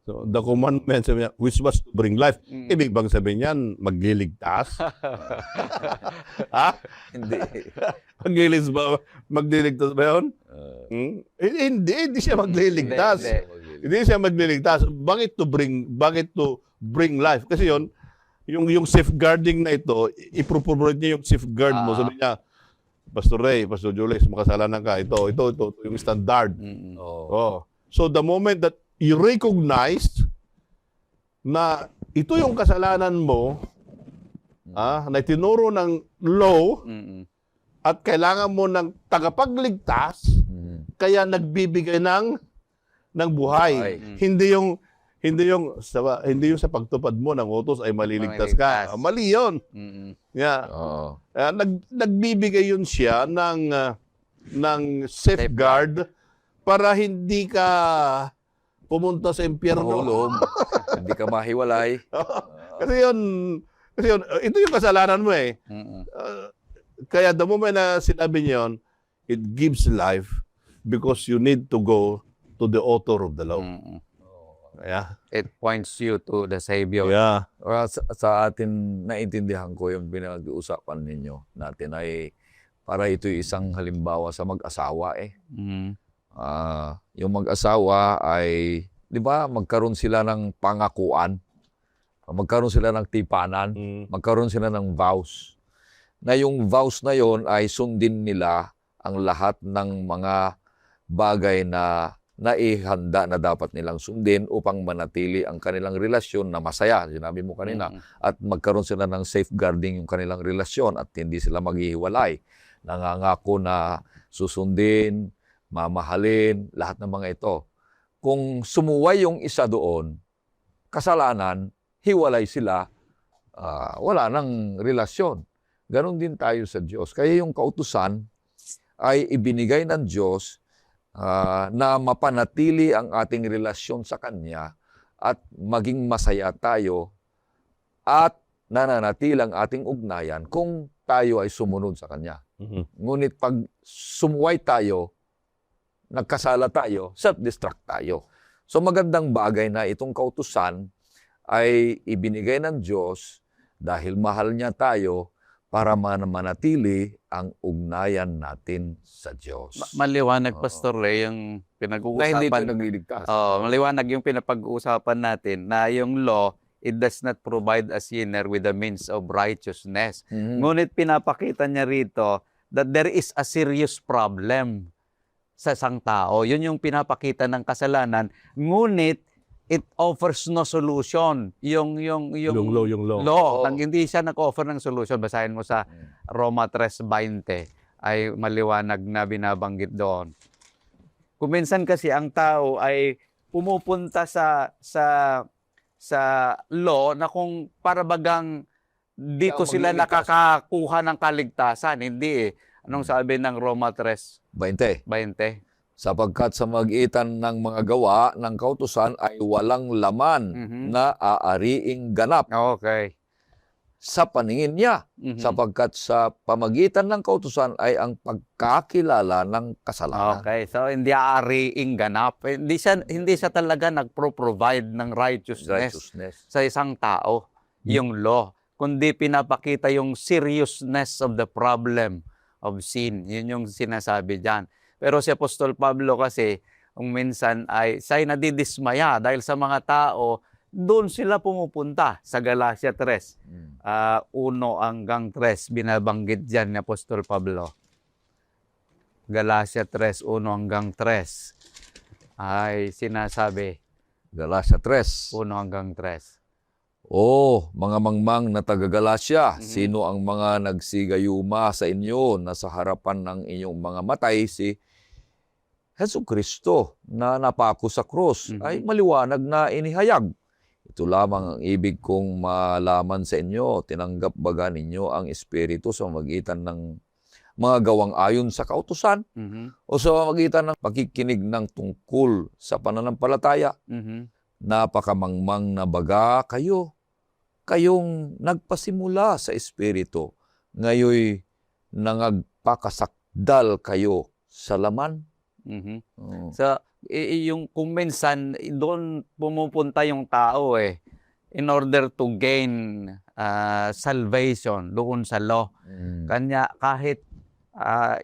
So, the commandment sabi niya, which was to bring life. Ibig bang sabihin niyan, magliligtas? Ha? Hindi. Magliligtas ba yun? Hindi siya magliligtas. Hindi. Hindi siya magliligtas. Bakit to bring life? Kasi yung safeguarding na ito, i-promote niya yung safeguard mo. Sabi niya, Pastor Ray, Pastor Jules, makasalanan ka. Ito yung standard. Oh. So the moment that you recognize na ito yung kasalanan mo, na tinuro ng law, at kailangan mo ng tagapagligtas, kaya nagbibigay ng buhay. Hindi yung sa pagtupad mo ng utos ay maliligtas ka. Mali 'yon. Yeah. Oo. Nagbibigay yun siya ng safeguard para hindi ka pumunta sa impyerno. Mahulog. Hindi ka mahiwalay. Kasi yun, ito yung kasalanan mo eh. Kaya the moment na sinabi niya yun, it gives life because you need to go to the author of the law. Yeah. It points you to the Savior. Yeah. Sa atin, naintindihan ko yung pinag-uusapan natin ay para ito isang halimbawa sa mag-asawa eh. Yung mag-asawa ay, di ba, magkaroon sila ng pangakuan, magkaroon sila ng tipanan, magkaroon sila ng vows. Na yung vows na yon ay sundin nila ang lahat ng mga bagay na naihanda na dapat nilang sundin upang manatili ang kanilang relasyon na masaya, sinabi mo kanina, at magkaroon sila ng safeguarding yung kanilang relasyon at hindi sila maghihiwalay. Nangangako na susundin, mamahalin, lahat ng mga ito. Kung sumuway yung isa doon, kasalanan, hiwalay sila, wala nang relasyon. Ganon din tayo sa Diyos. Kaya yung kautusan ay ibinigay ng Diyos na mapanatili ang ating relasyon sa Kanya at maging masaya tayo at nananatili ang ating ugnayan kung tayo ay sumunod sa Kanya. Mhm. Ngunit pag sumuway tayo, nagkasala tayo, self-destruct tayo. So magandang bagay na itong kautusan ay ibinigay ng Diyos dahil mahal niya tayo para manatili ang ugnayan natin sa Diyos. Maliwanag, Oo. Pastor Ray, yung Na hindi ito pinag-uusapan. nagliligtas. Maliwanag yung pinapag-uusapan natin na yung law, it does not provide a sinner with the means of righteousness. Mhm. Ngunit pinapakita niya rito that there is a serious problem sa isang tao. Yun yung pinapakita ng kasalanan. Ngunit it offers no solution. Yung Yung law. law, Oo. nang hindi siya nag-offer ng solution. Basahin mo sa Roma 3:20 ay maliwanag na binabanggit doon. Kuminsan kasi ang tao ay pumupunta sa law na kung para bagang dito Siya ang sila magliligtas. nakakakuha ng kaligtasan. Hindi eh. Anong sabi ng Roma 20. 3:20? Sapagkat sa magitan ng mga gawa ng kautusan ay walang laman Mhm. na aariing ganap Okay. sa paningin niya. Mhm. Sapagkat sa pamagitan ng kautusan ay ang pagkakilala ng kasalanan. Okay, so hindi aariing ganap. Hindi siya talaga nagpro-provide ng righteousness sa isang tao, yung law. Kundi pinapakita yung seriousness of the problem of sin. Yun yung sinasabi diyan. Pero si Apostol Pablo kasi, kung minsan ay siya'y nadidismaya dahil sa mga tao, doon sila pumupunta sa Galacia 3. 1-3, binabanggit dyan ni Apostol Pablo. Galacia 3:1-3 ay sinasabi, Galacia 3. 1-3. O, mga mangmang na taga-Galacia, Mhm. sino ang mga nagsigayuma sa inyo na sa harapan ng inyong mga matay si Jesucristo na napako sa krus Mhm. ay maliwanag na inihayag. Ito lamang ang ibig kong malaman sa inyo. Tinanggap baga ninyo ang Espiritu sa magitan ng mga gawang ayon sa kautusan Mhm. o sa magitan ng pakikinig ng tungkol sa pananampalataya? Mhm. Napakamangmang na baga kayo. Kayong nagpasimula sa Espiritu. Ngayoy nangagpakasakdal kayo sa laman. Mhm. Oh. So, yung kung minsan, doon pumupunta yung tao in order to gain salvation doon sa law. Kanya kahit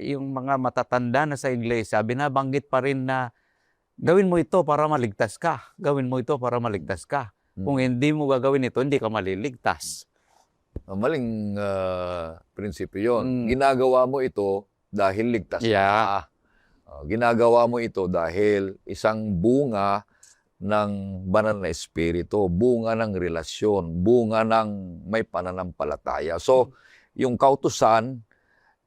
yung mga matatanda na sa iglesia, binabanggit pa rin na gawin mo ito para maligtas ka. Gawin mo ito para maligtas ka. Kung hindi mo gagawin ito, hindi ka maliligtas. Maling prinsipyo yun. Mm. Ginagawa mo ito dahil ligtas Yeah. ka. Ginagawa mo ito dahil isang bunga ng banal na espiritu, bunga ng relasyon, bunga ng may pananampalataya. So, yung kautusan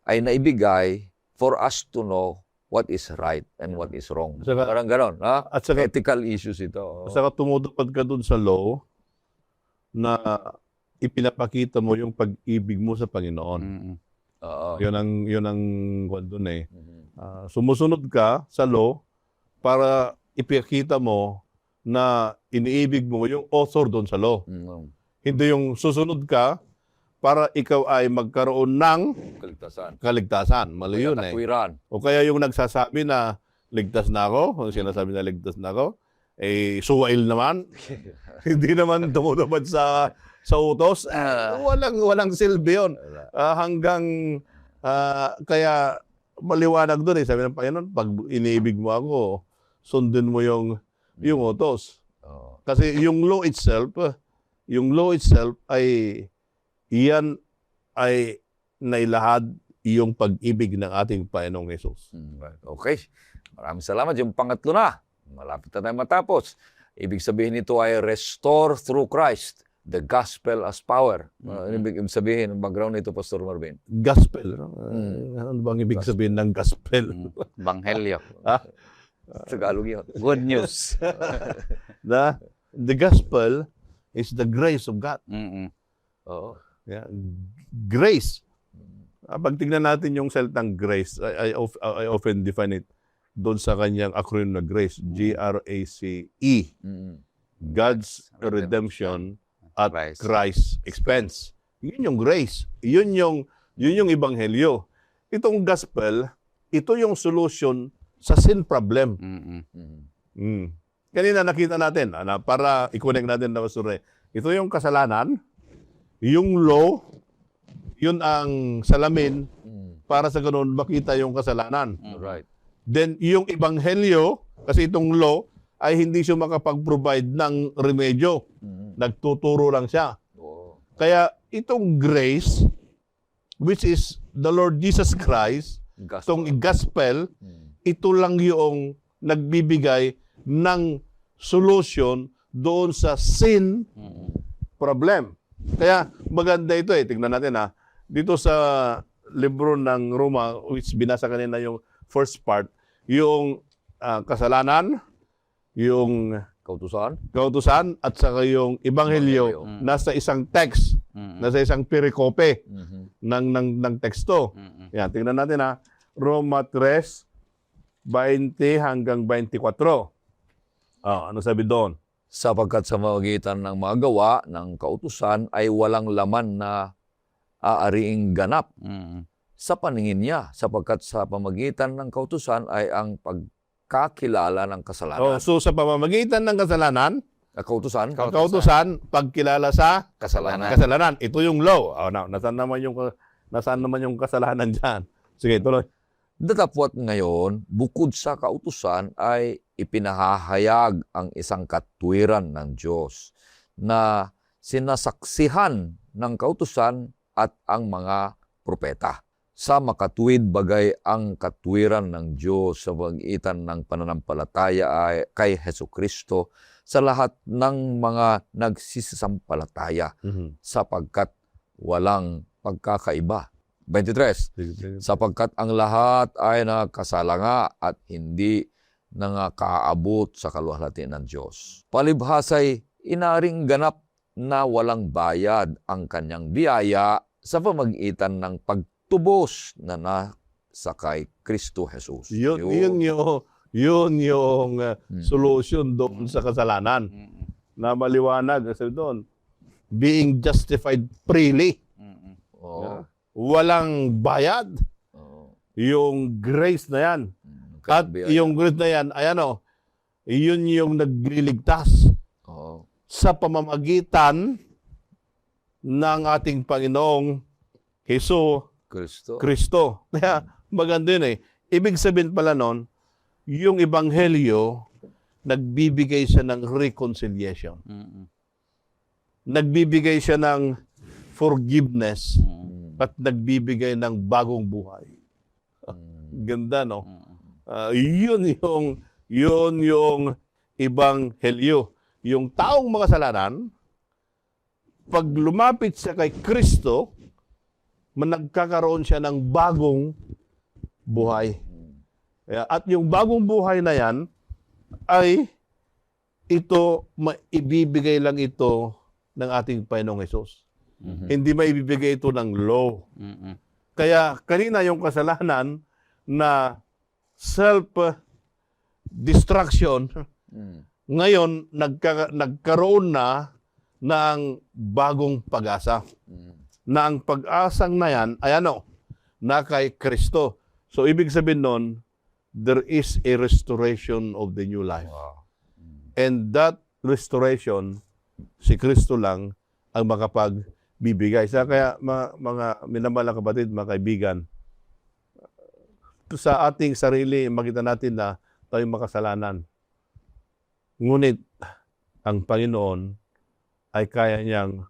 ay naibigay for us to know what is right and what is wrong. Saka- Parang ganon, ha? At saka, Ethical issues ito. saka tumutupad ka dun sa law na ipinapakita mo yung pag-ibig mo sa Panginoon. Mm-mm. Oo. Yun ang kwan dun eh. Mhm. Sumusunod ka sa law para ipakita mo na iniibig mo yung author doon sa law. Mhm. Hindi yung susunod ka para ikaw ay magkaroon ng Kaligtasan. kaligtasan. Mali yun eh. Takwiran. O kaya yung nagsasabi na ligtas na ako, o sinasabi na ligtas na ako, suwail naman. Hindi naman tumutupad sa utos. Walang silbi yun. Hanggang kaya maliwanag doon eh. Sabi ng Panginoon, pag iniibig mo ako, sundin mo yung utos. Oo. Kasi yung law itself ay iyan ay nailahad yung pag-ibig ng ating Panginoong Hesus. Okay. Maraming salamat. Yung pangatlo na. Malapit na tayo matapos. Ibig sabihin nito ay restore through Christ. The gospel as power. Ibig sabihin, ang background nito, Pastor Marvin. Gospel. No? Ano bang ibig sabihin ng gospel? Banghelyo. Tagalog yun. Good news. The gospel is the grace of God. Mm-mm. Oo. Yeah. Grace. Pag tignan natin yung salitang grace, I often define it doon sa kanyang acronym na grace, G-R-A-C-E. God's redemption at Christ's expense. Yun yung grace. Yun yung ebanghelyo. itong gospel, ito yung solution sa sin problem. Mm-mm. Kanina nakita natin, para i-connect natin na Pastor, ito yung kasalanan, yung law, yun ang salamin para sa ganun makita yung kasalanan. Right. Then yung ebanghelyo, kasi itong law, ay hindi siya makapag-provide ng remedyo. Nagtuturo lang siya. Oo. Kaya itong grace, which is the Lord Jesus Christ, itong gospel, ito lang yung nagbibigay ng solution doon sa sin problem. Kaya maganda ito Tingnan natin dito sa libro ng Roma, which binasa kanina yung first part, yung kasalanan, yung kautusan, at saka yung ebanghelyo nasa isang text, nasa isang perikope ng teksto. Yan, tingnan natin Roma 3:20 hanggang 24. Ano sabi doon? Sapagkat sa magitan ng mga gawa ng kautusan ay walang laman na aariing ganap sa paningin niya, sapagkat sa pamagitan ng kautusan ay ang pagkakilala ng kasalanan. So sa pamamagitan ng kasalanan, Kautusan? ang kautusan, pagkilala sa Kasalanan. Ito yung law. Nasaan naman yung kasalanan dyan? Sige, tuloy. Datapwat ngayon, bukod sa kautusan ay ipinahahayag ang isang katwiran ng Diyos na sinasaksihan ng kautusan at ang mga propeta. Sa makatuwid bagay ang katwiran ng Diyos sa pagitan ng pananampalataya ay kay Hesukristo sa lahat ng mga nagsisisampalataya sapagkat walang pagkakaiba. 23. Sapagkat ang lahat ay nakasala nga at hindi nangakaabot sa kaluwalhatian ng Diyos. Palibhasay, inaring ganap na walang bayad ang kanyang biyaya sa pamagitan ng pagtubos na nasa kay Kristo Jesus. Yun yung solution doon sa kasalanan. Na maliwanag kasi doon, being justified freely. Oo. Walang bayad. Yung grace na yan. At yung grace na yan, yun yung nagliligtas sa pamamagitan ng ating Panginoong Kristo. Kaya maganda yun Ibig sabihin pala nun, yung ebanghelyo, nagbibigay siya ng reconciliation. Nagbibigay siya ng forgiveness at nagbibigay ng bagong buhay. Ganda, no? Yun yung ebanghelyo. Yung taong makasalanan, pag lumapit siya kay Kristo, nagkakaroon siya ng bagong buhay. At yung bagong buhay na yan, ay maibibigay lang ito ng ating Panginoong Hesus. Hindi maibibigay ito ng law. Kaya kanina yung kasalanan na self-destruction, ngayon nagkaroon na ng bagong pag-asa. Na ang pag-asang na yan ay na kay Kristo. So ibig sabihin nun, there is a restoration of the new life. And that restoration, si Kristo lang ang makapagbibigay. Kaya mga minamahal na kapatid, mga kaibigan, sa ating sarili, makita natin na tayo makasalanan. Ngunit, ang Panginoon ay kaya niyang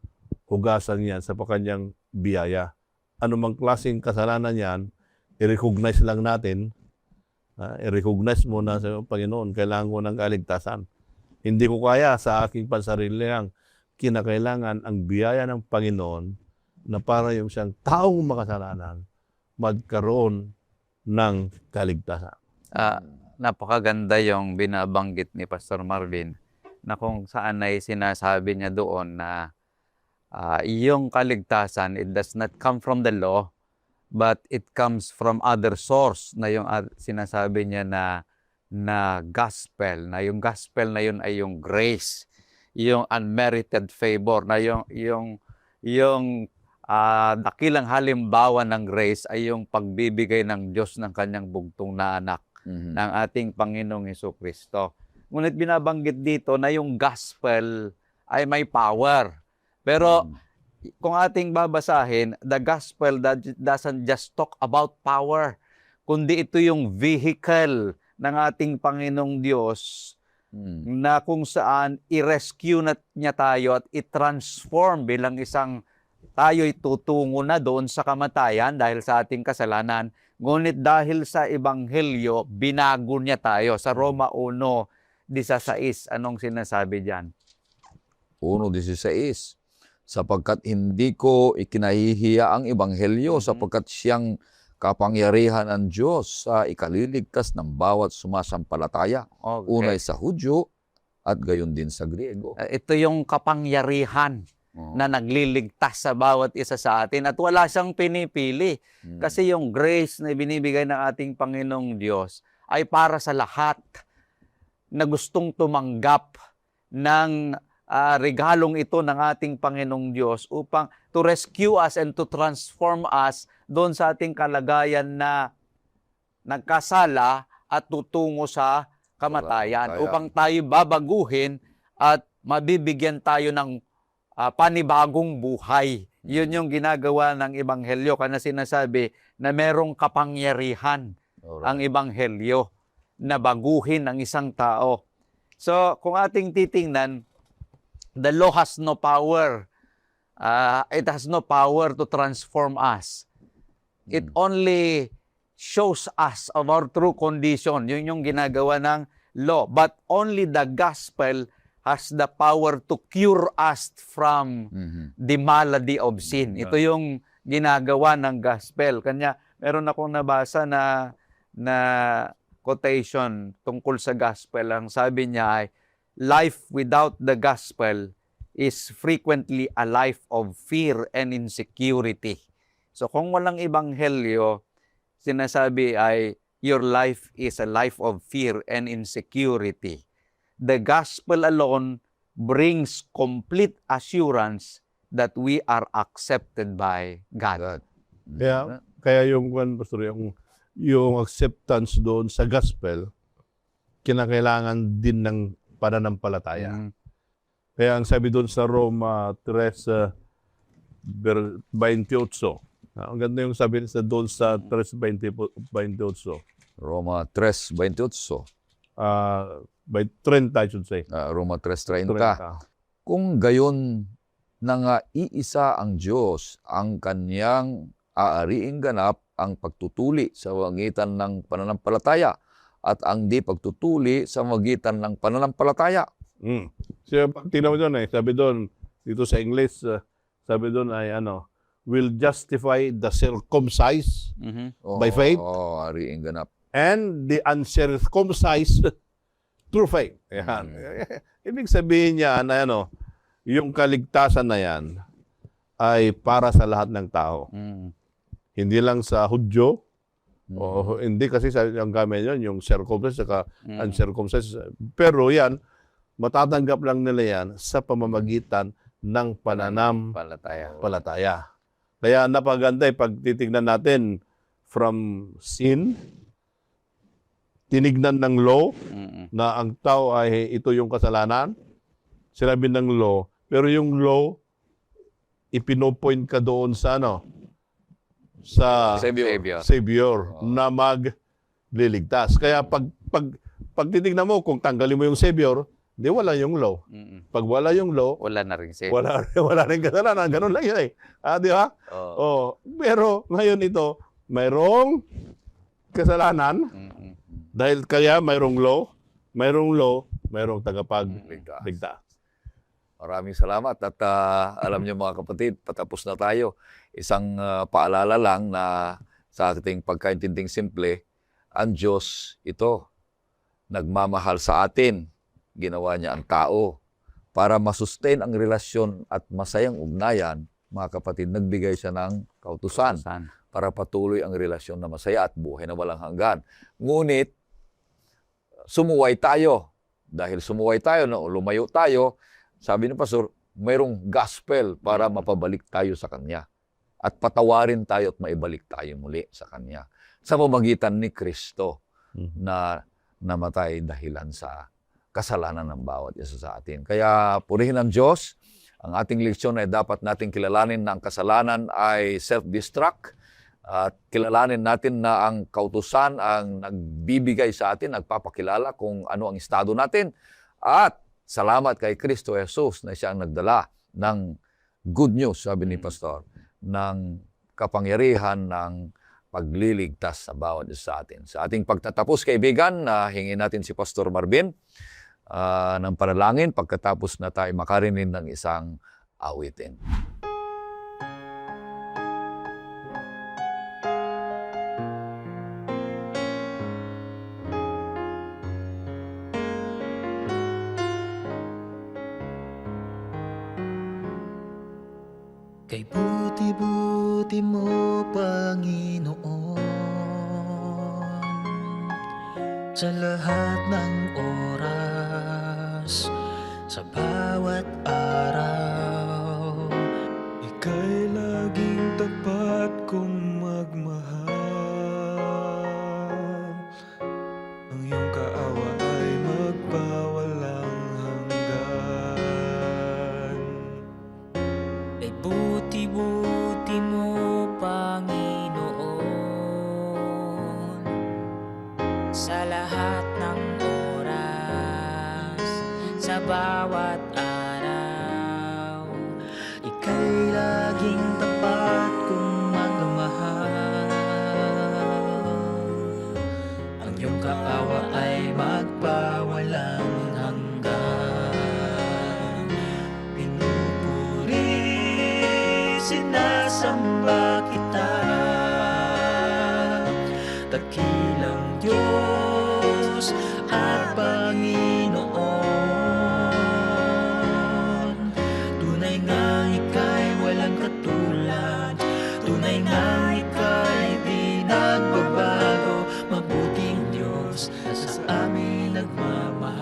hugasan yan sa kanyang biyaya. Anumang klaseng kasalanan yan, i-recognize lang natin, i-recognize mo na sa Panginoon, kailangan ko ng kaligtasan. Hindi ko kaya sa aking pansarili lang, kinakailangan ang biyaya ng Panginoon na para yung siyang taong makasalanan magkaroon ng kaligtasan. Napakaganda yung binabanggit ni Pastor Marvin na kung saan ay sinasabi niya doon na yung kaligtasan, it does not come from the law, but it comes from other source, na yung sinasabi niya na gospel, na yung gospel na yun ay yung grace, yung unmerited favor, na yung dakilang halimbawa ng grace ay yung pagbibigay ng Diyos ng kanyang bugtong na anak ng ating Panginoong Hesukristo. Ngunit binabanggit dito na yung gospel ay may power. Pero kung ating babasahin, the gospel doesn't just talk about power, kundi ito yung vehicle ng ating Panginoong Diyos na kung saan i-rescue niya tayo at i-transform bilang isang tayo'y tutungo na doon sa kamatayan dahil sa ating kasalanan. Ngunit dahil sa Ebanghelyo, binago niya tayo. Sa Roma 1:16, anong sinasabi diyan? 1:16, sapagkat hindi ko ikinahihiya ang Ebanghelyo sapagkat siyang kapangyarihan ng Diyos sa ikaliligtas ng bawat sumasampalataya. Okay. Unay sa Hudyo at gayon din sa Griego. Ito yung kapangyarihan na nagliligtas sa bawat isa sa atin at wala siyang pinipili. Kasi yung grace na binibigay ng ating Panginoong Diyos ay para sa lahat na gustong tumanggap ng regalong ito ng ating Panginoong Diyos upang to rescue us and to transform us doon sa ating kalagayan na nagkasala at tutungo sa kamatayan. Upang tayo babaguhin at mabibigyan tayo ng panibagong buhay. Yun yung ginagawa ng Ebanghelyo. Kaya sinasabi na merong kapangyarihan ang Ebanghelyo na baguhin ang isang tao. So, kung ating titingnan, the law has no power. It has no power to transform us. It only shows us of our true condition. Yun yung ginagawa ng law. But only the gospel has the power to cure us from the malady of sin. Ito yung ginagawa ng gospel. Kanya, meron akong nabasa na quotation tungkol sa gospel. Ang sabi niya ay, life without the gospel is frequently a life of fear and insecurity. So kung walang ebanghelyo, sinasabi ay, your life is a life of fear and insecurity. The gospel alone brings complete assurance that we are accepted by God. Kaya yung pastor, yung acceptance doon sa gospel, kinakailangan din ng pananampalataya. Kaya ang sabi doon sa Roma 3:28, ang ganda yung sabi doon sa 3:28. Roma 3:28. 30, I should say. Roma 3:30. Kung gayon na nga iisa ang Diyos, ang kanyang aariing ganap ang pagtutuli sa magitan ng pananampalataya at ang di pagtutuli sa magitan ng pananampalataya. So, pag tingnan mo doon, sabi doon, dito sa English, sabi doon ay will justify the circumcised by faith aariing ganap. and the uncircumcised through faith. Yan. Ibig sabihin niya na yung kaligtasan na yan ay para sa lahat ng tao. Hindi lang sa Hudyo, o hindi kasi sa yung gamit yun, yung circumcised at uncircumcised. Pero yan, matatanggap lang nila yan sa pamamagitan ng pananampalataya. Kaya napaganda pag titignan natin from sin, tinignan ng law na ang tao ay ito yung kasalanan, sinabi ng law, pero yung law, ipinopoint ka doon sa sa Savior na magliligtas. Kaya pag titignan mo, kung tanggalin mo yung Savior, di wala yung law. Pag wala yung law, wala na rin Savior. Wala rin kasalanan. Ganun lang yun di ba? Pero ngayon ito, mayroong kasalanan, dahil kaya mayroong law, mayroong tagapagligtas. Maraming salamat at alam niyo mga kapatid, patapos na tayo. Isang paalala lang na sa ating pagkaintinding simple, ang Diyos ito, nagmamahal sa atin. Ginawa niya ang tao para masustain ang relasyon at masayang ugnayan. Mga kapatid, nagbigay siya ng kautusan para patuloy ang relasyon na masaya at buhay na walang hanggan. Ngunit, sumuway tayo. Dahil sumuway tayo, lumayo tayo, sabi ni Pastor, mayroong gospel para mapabalik tayo sa Kanya. at patawarin tayo at maibalik tayo muli sa Kanya. Sa pamamagitan ni Kristo na namatay dahilan sa kasalanan ng bawat isa sa atin. Kaya purihin ang Diyos. Ang ating leksyon ay dapat nating kilalanin na ang kasalanan ay self-destruct at kilalanin natin na ang kautusan ang nagbibigay sa atin, nagpapakilala kung ano ang estado natin. At salamat kay Kristo Jesus na siya ang nagdala ng good news, sabi ni Pastor, ng kapangyarihan ng pagliligtas sa bawat isa sa atin. Sa ating pagtatapos, kaibigan, hingin natin si Pastor Marvin ng panalangin pagkatapos na tayo makarinig ng isang awitin. Kay buti-buti mo, Panginoon, sa lahat ng oras, sa bawat araw. Ika'y laging tapat kong magmahal. Ang iyong kaawa ay magpawalang hanggan. Ay buti-buti mo, Panginoon, sa lahat ng oras, sa bawat araw. Ika'y laging tapat kong magmahal. Ang iyong kaawa ay magpawalang hanggan. Pinupuri, sinasamba kita, dakilang Diyos at Panginoon. Tunay nga ika'y walang katulad, tunay nga ika'y di nagbabago. Mabuting Diyos na sa amin nagmamahal.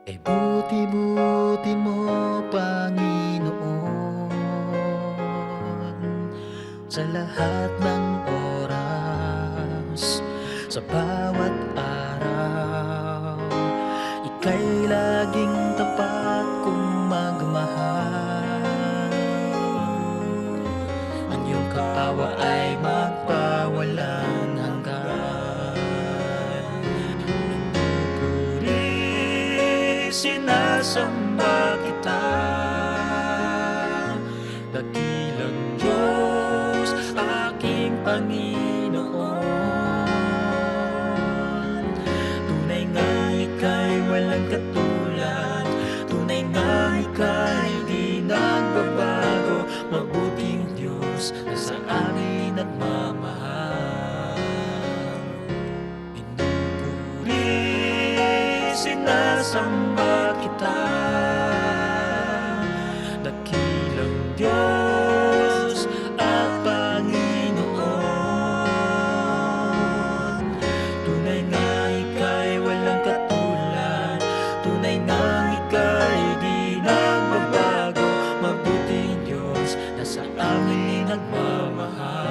Ay buti-buti mo, Panginoon, sa lahat ng oras, sa bawat araw. Ika'y laging tapat kong magmahal. Ang iyong kaawa ay magpawalang hanggan. Pinupuri, sinasamba kita, dakilang Diyos, aking Panginoon. Tunay nga ika'y walang katulad, tunay nga ika'y di nagbabago. Mabuting Diyos na sa amin nagmamahal. Pinupuri, sinasamba kita, dakilang Diyos at Panginoon. Tunay nga ika'y walang katulad, tunay nga ika'y di nagbabago. Mabuting Diyos na sa amin nagmamahal.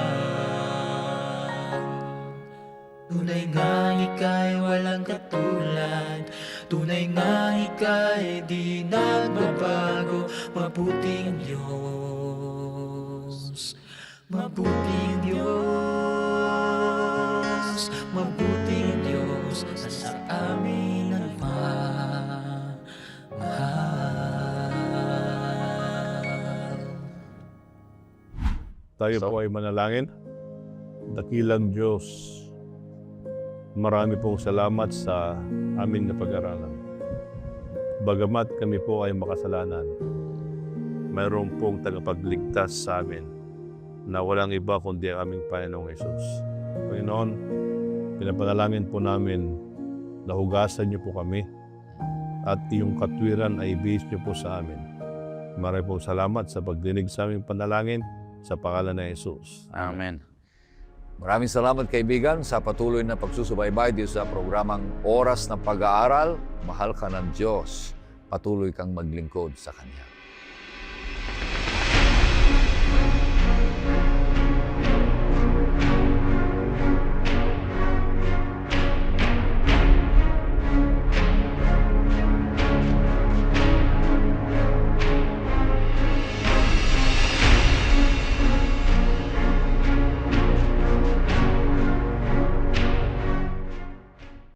Tunay nga ika'y walang katulad, tunay nga ika'y di nagbabago. Mabuting Diyos, mabuting Diyos, mabuting Diyos na sa amin nagmamahal. Tayo po ay manalangin. Dakilang Diyos, marami pong salamat sa aming napag-aralan. Bagamat kami po ay makasalanan, mayroon pong tagapagligtas sa amin na walang iba kundi ang aming Panginoong Hesus. Panginoon, pinapanalangin po namin na hugasan niyo po kami at iyong katwiran ay ibigay niyo po sa amin. Maraming pong salamat sa pagdinig sa aming panalangin sa pangalan ng Hesus. Amen. Maraming salamat kaibigan sa patuloy na pagsusubaybay dito sa programang Oras ng Pag-aaral. Mahal ka ng Diyos. Patuloy kang maglingkod sa Kanya.